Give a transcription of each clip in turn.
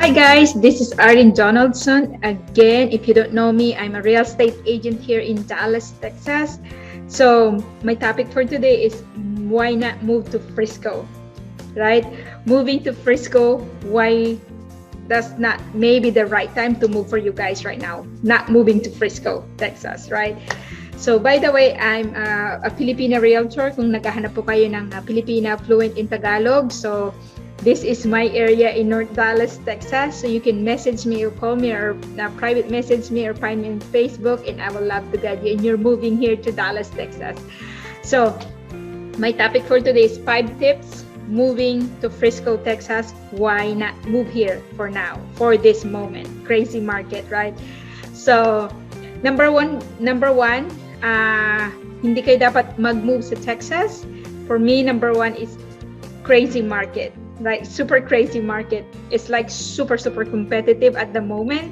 Hi guys, this is Arlen Donaldson. Again, if you don't know me, I'm a real estate agent here in Dallas, Texas. So my topic for today is why not move to Frisco, right? Moving to Frisco, why that's not maybe the right time to move for you guys right now, not moving to Frisco, Texas, right? So by the way, I'm a Filipino Realtor. Kung naghahanap po kayo ng Filipina fluent in Tagalog, so this is my area in North Dallas, Texas. So you can message me or call me or private message me or find me on Facebook, and I will love to guide you. And you're moving here to Dallas, Texas. So my topic for today is 5 tips moving to Frisco, Texas. Why not move here for now, for this moment? Crazy market, right? So number one, hindi kayo dapat mag-move sa Texas. For me, number 1 is crazy market, right? Super crazy market. It's like super competitive at the moment,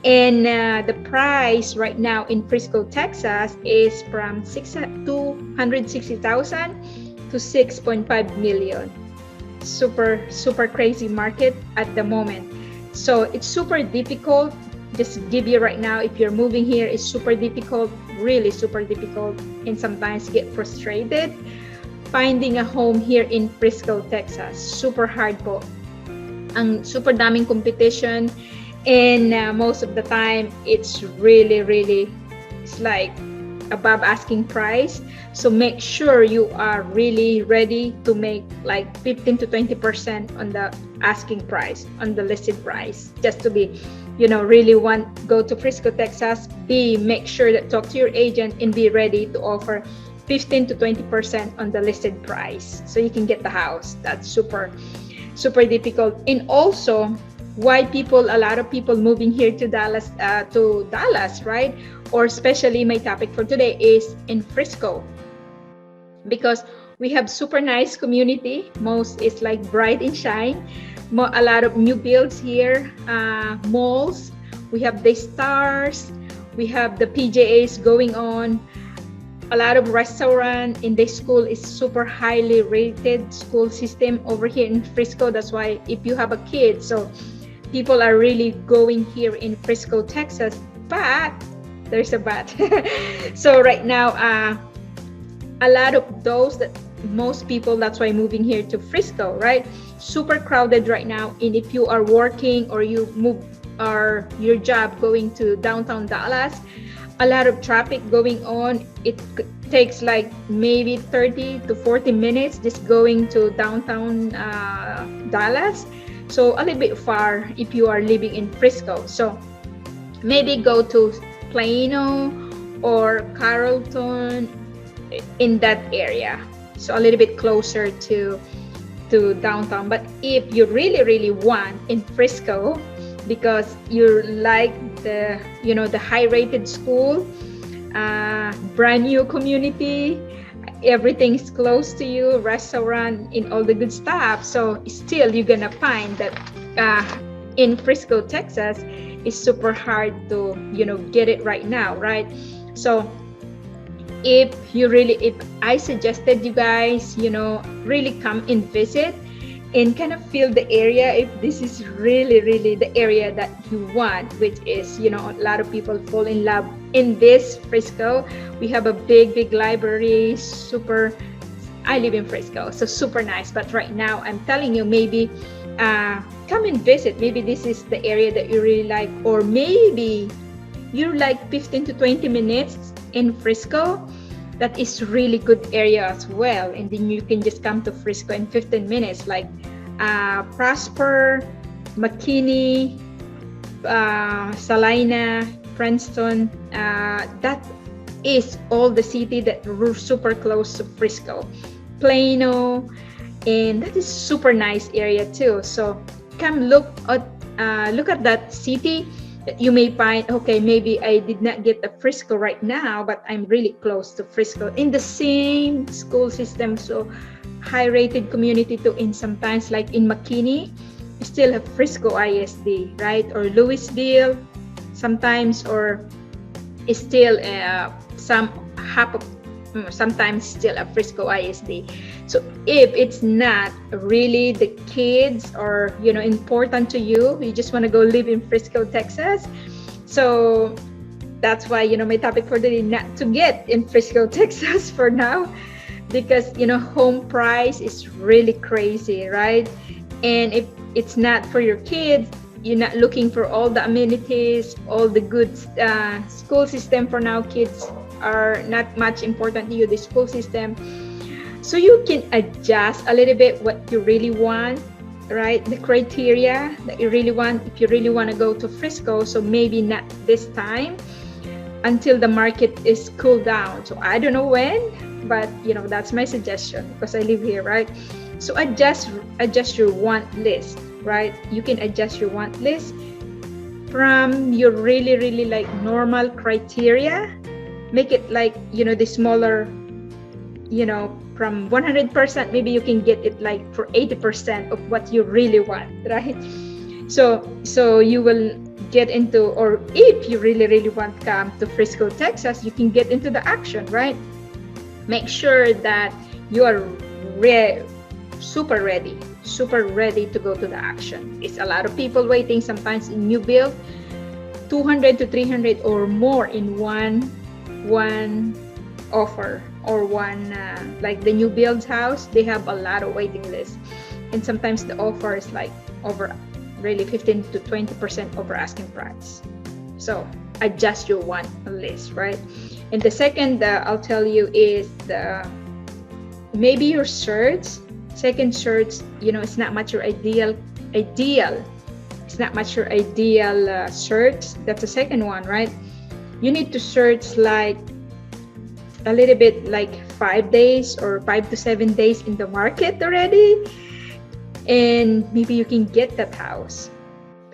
and the price right now in Frisco, Texas is from $260,000 to 6.5 million. Super crazy market at the moment. So it's super difficult. Just give you right now, if you're moving here, it's super difficult, really super difficult, and sometimes get frustrated finding a home here in Frisco, Texas. Super hard po. Ang super daming competition, and most of the time it's really it's like above asking price. So make sure you are really ready to make like 15 to 20% on the asking price, on the listed price, just to be, really want go to Frisco, Texas. Make sure that talk to your agent and be ready to offer 15 to 20% on the listed price so you can get the house. That's super difficult. And also, why a lot of people moving here to Dallas, right? Or especially my topic for today is in Frisco, because we have super nice community. Most is like bright and shine. A lot of new builds here, malls. We have the stars. We have the PJAs going on. A lot of restaurant in the school is super highly rated school system over here in Frisco. That's why if you have a kid, so people are really going here in Frisco, Texas. But there's a but. So right now, a lot of those that most people, that's why moving here to Frisco, right? Super crowded right now. And if you are working or you move or your job going to downtown Dallas, a lot of traffic going on. It takes like maybe 30 to 40 minutes just going to downtown Dallas. So a little bit far if you are living in Frisco. So maybe go to Plano or Carrollton, in that area. So a little bit closer to downtown. But if you really want in Frisco, because you like the high rated school, brand new community, everything's close to you, restaurant, and all the good stuff. So still you're gonna find that in Frisco, Texas, it's super hard to get it right now, right? So if I suggested you guys really come and visit and kind of feel the area, if this is really the area that you want, which is a lot of people fall in love in this Frisco. We have a big library. I live in Frisco, so super nice. But right now I'm telling you, maybe come and visit. Maybe this is the area that you really like, or maybe you like 15 to 20 minutes in Frisco. That is really good area as well, and then you can just come to Frisco in 15 minutes, like Prosper, McKinney, Salina, Princeton. That is all the city that we're super close to Frisco. Plano, and that is super nice area too. So come look at that city. You may find, okay, maybe I did not get a Frisco right now, but I'm really close to Frisco in the same school system. So high rated community too. And sometimes like in McKinney, still have Frisco ISD, right? Or Louisville sometimes, or still some half of, sometimes still a Frisco ISD. So if it's not really the kids or, you know, important to you, you just want to go live in Frisco, Texas. So that's why, you know, my topic for today, not to get in Frisco, Texas for now, because, you know, home price is really crazy, right? And if it's not for your kids, you're not looking for all the amenities, all the good school system. For now, kids are not much important to you, the school system. So you can adjust a little bit what you really want, right? The criteria that you really want. If you really want to go to Frisco, so maybe not this time until the market is cooled down. So I don't know when, but you know, that's my suggestion because I live here, right? So adjust your want list, right? You can adjust your want list from your really like normal criteria. Make it like, you know, the smaller, you know, from 100%, maybe you can get it like for 80% of what you really want, right? So you will get into, or if you really want to come to Frisco, Texas, you can get into the action, right? Make sure that you are super ready to go to the action. It's a lot of people waiting sometimes in new build, 200 to 300 or more in one offer, or one like the new builds house, they have a lot of waiting lists, and sometimes the offer is like over really 15 to 20% over asking price. So adjust your want list, right? And the second I'll tell you is the maybe your search. Second search, you know, it's not much your ideal. It's not much your ideal search. That's the second one, right? You need to search like a little bit like 5 days or 5 to 7 days in the market already, and maybe you can get that house.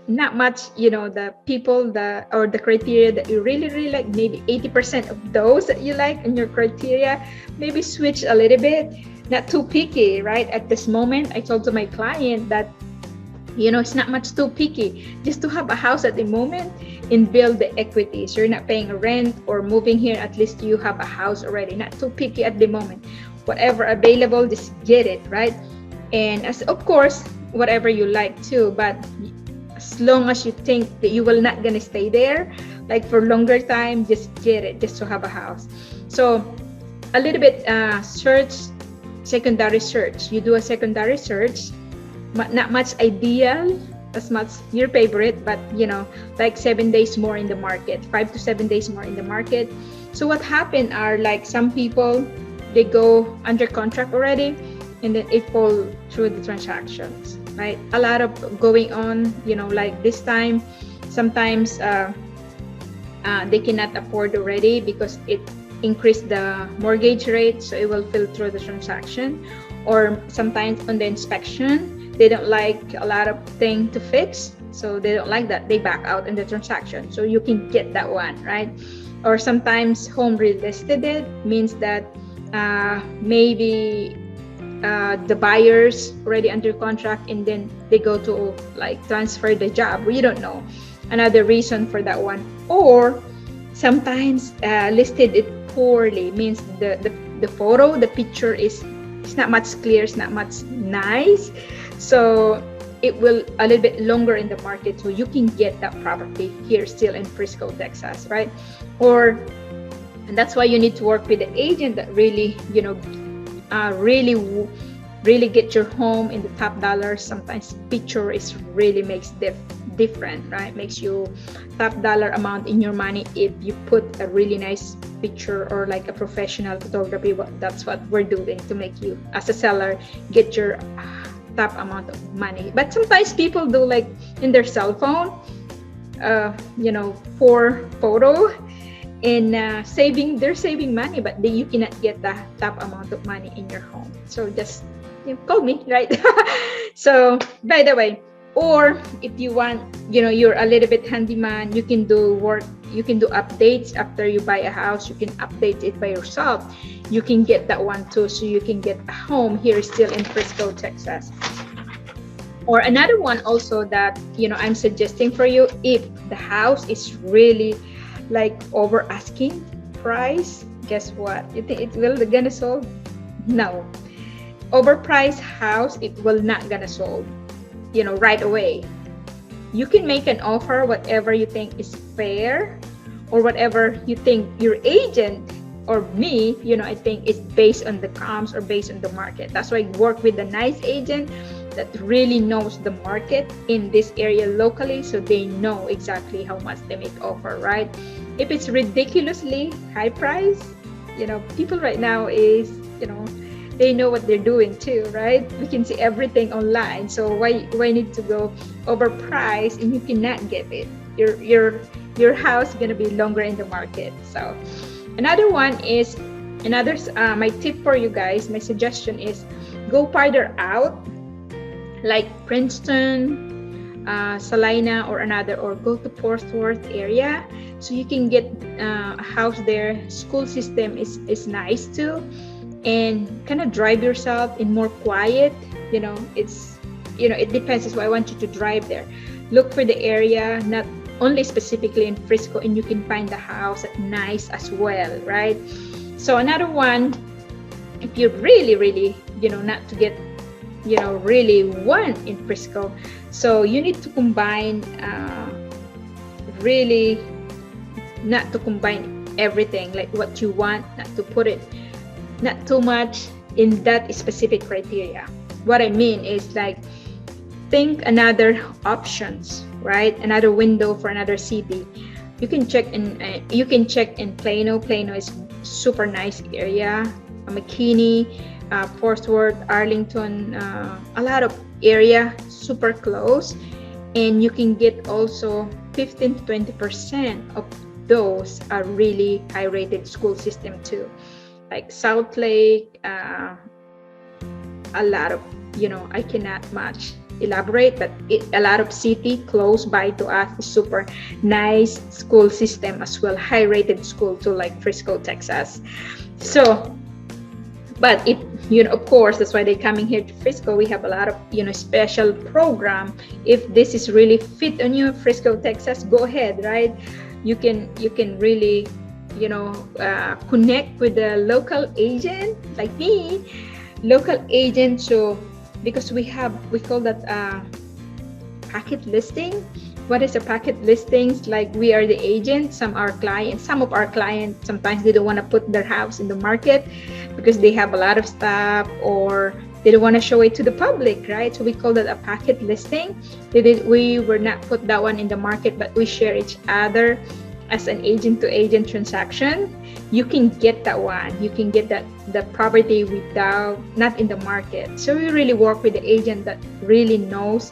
Not much, you know, the people or the criteria that you really like, maybe 80% of those that you like in your criteria, maybe switch a little bit. Not too picky, right? At this moment, I told to my client that, you know, it's not much too picky, just to have a house at the moment and build the equity. So you're not paying a rent or moving here, at least you have a house already. Not too picky at the moment. Whatever available, just get it, right? And as of course, whatever you like too, but as long as you think that you will not gonna stay there like for longer time, just get it, just to have a house. So a little bit secondary search. You do a secondary search, not much ideal, as much your favorite, but you know, like 7 days more in the market, 5 to 7 days more in the market. So what happened are, like, some people, they go under contract already, and then it fall through the transactions, right? A lot of going on, you know, like this time, sometimes they cannot afford already because it increased the mortgage rate, so it will fill through the transaction. Or sometimes on the inspection, they don't like a lot of things to fix, so they don't like that, they back out in the transaction. So you can get that one, right? Or sometimes home relisted, it means that maybe the buyers already under contract, and then they go to like transfer the job. We don't know, another reason for that one. Or sometimes listed it poorly, means the photo, the picture is, it's not much clear, it's not much nice, so it will a little bit longer in the market. So you can get that property here still in Frisco, Texas, right? Or, and that's why you need to work with an agent that really, you know, really get your home in the top dollar. Sometimes picture is really makes different, right? Makes you top dollar amount in your money if you put a really nice picture or like a professional photography. That's what we're doing to make you, as a seller, get your top amount of money. But sometimes people do like in their cell phone, you know, for photo, and they're saving money, but you cannot get the top amount of money in your home. So just, you know, call me, right? So by the way, or if you want, you know, you're a little bit handyman, you can do work, you can do updates after you buy a house, you can update it by yourself. You can get that one too, so you can get a home here still in Frisco, Texas. Or another one also that I'm suggesting for you, if the house is really like over asking price, guess what? You think it will gonna solve? No. Overpriced house, it will not gonna solve right away. You can make an offer whatever you think is fair, or whatever you think your agent or me, I think it's based on the comps or based on the market. That's why I work with a nice agent that really knows the market in this area locally, so they know exactly how much they make offer, right? If it's ridiculously high price, people right now is, they know what they're doing too, right? We can see everything online, so why need to go overpriced and you cannot get it? Your house is gonna be longer in the market. So another one is my tip for you guys, my suggestion is go farther out, like Princeton, Salina, or go to Fort Worth area, so you can get a house there. School system is nice too, and kind of drive yourself in more quiet. It depends. That's why I want you to drive there. Look for the area, not only specifically in Frisco, and you can find the house at nice as well, right? So another one, if you really not to get really one in Frisco, so you need to combine, really not to combine everything, like what you want, not too much in that specific criteria. What I mean is, like, think another options, right? Another window for another city. You can check in Plano. Plano is super nice area. McKinney, Fort Worth, Arlington, a lot of area super close, and you can get also 15 to 20% of those are really high rated school system too, like South Lake, a lot of, I cannot much elaborate, but a lot of city close by to us is super nice school system as well, high rated school too, like Frisco, Texas. So, but it, of course, that's why they're coming here to Frisco. We have a lot of, special program. If this is really fit on you, Frisco, Texas, go ahead, right? You can really, connect with the local agent like me, local agent. So because we call that packet listing. What is a packet listings? Like, we are the agent. Some of our clients, sometimes they don't want to put their house in the market because they have a lot of stuff, or they don't want to show it to the public, right? So we call that a packet listing. We were not put that one in the market, but we share each other as an agent to agent transaction. You can get that one. You can get the property not in the market. So we really work with the agent that really knows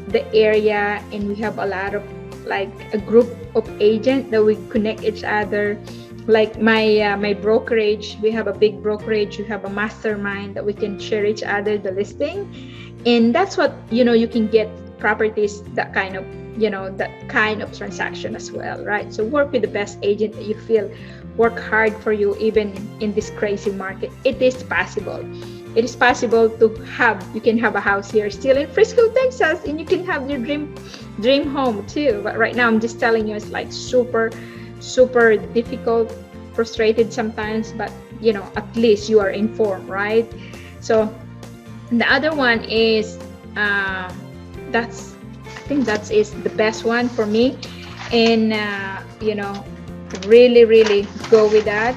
the area, and we have a lot of, like, a group of agents that we connect each other. Like my brokerage, we have a big brokerage. We have a mastermind that we can share each other the listing, and that's what you can get properties, that kind of transaction as well, right? So work with the best agent that you feel work hard for you, even in this crazy market. It is possible. It is possible you can have a house here still in Frisco, Texas, and you can have your dream home too. But right now, I'm just telling you, it's like super difficult, frustrated sometimes, but at least you are informed, right? So the other one is I think that is the best one for me, and really go with that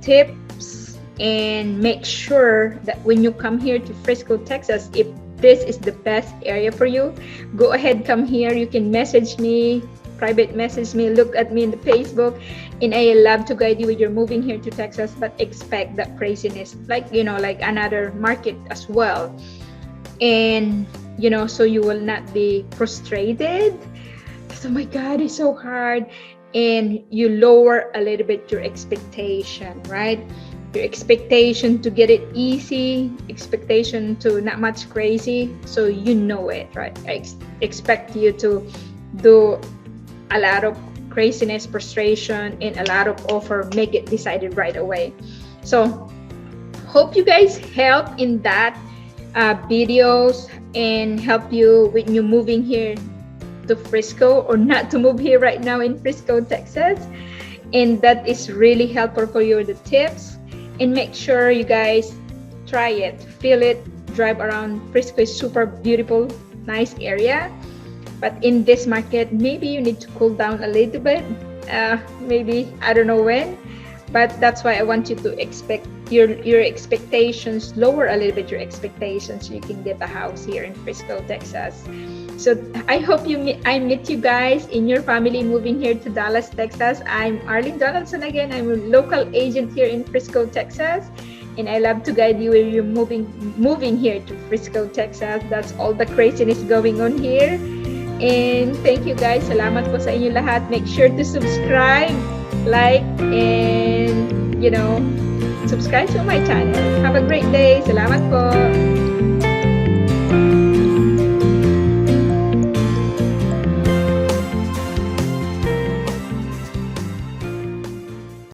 tips, and make sure that when you come here to Frisco, Texas, if this is the best area for you, go ahead, come here. You can message me, private message me, look at me in the Facebook, and I love to guide you with your moving here to Texas. But expect that craziness, like another market as well, and so you will not be frustrated. Oh my God, it's so hard, and you lower a little bit your expectation, right? Your expectation to get it easy, expectation to not much crazy, so it, right? I expect you to do a lot of craziness, frustration, and a lot of offer, make it decided right away. So hope you guys help in that videos, and help you when you're moving here to Frisco, or not to move here right now in Frisco, Texas. And that is really helpful for you, the tips. And make sure you guys try it, feel it, drive around. Frisco is super beautiful, nice area. But in this market, maybe you need to cool down a little bit. Maybe, I don't know when. But that's why I want you to expect your expectations, lower a little bit your expectations, so you can get a house here in Frisco, Texas. So I hope I meet you guys in your family moving here to Dallas, Texas. I'm Arlen Donaldson again. I'm a local agent here in Frisco, Texas. And I love to guide you when you're moving here to Frisco, Texas. That's all the craziness going on here. And thank you guys. Salamat po sa inyo lahat. Make sure to subscribe, like, and subscribe to my channel. Have a great day. Salamat po.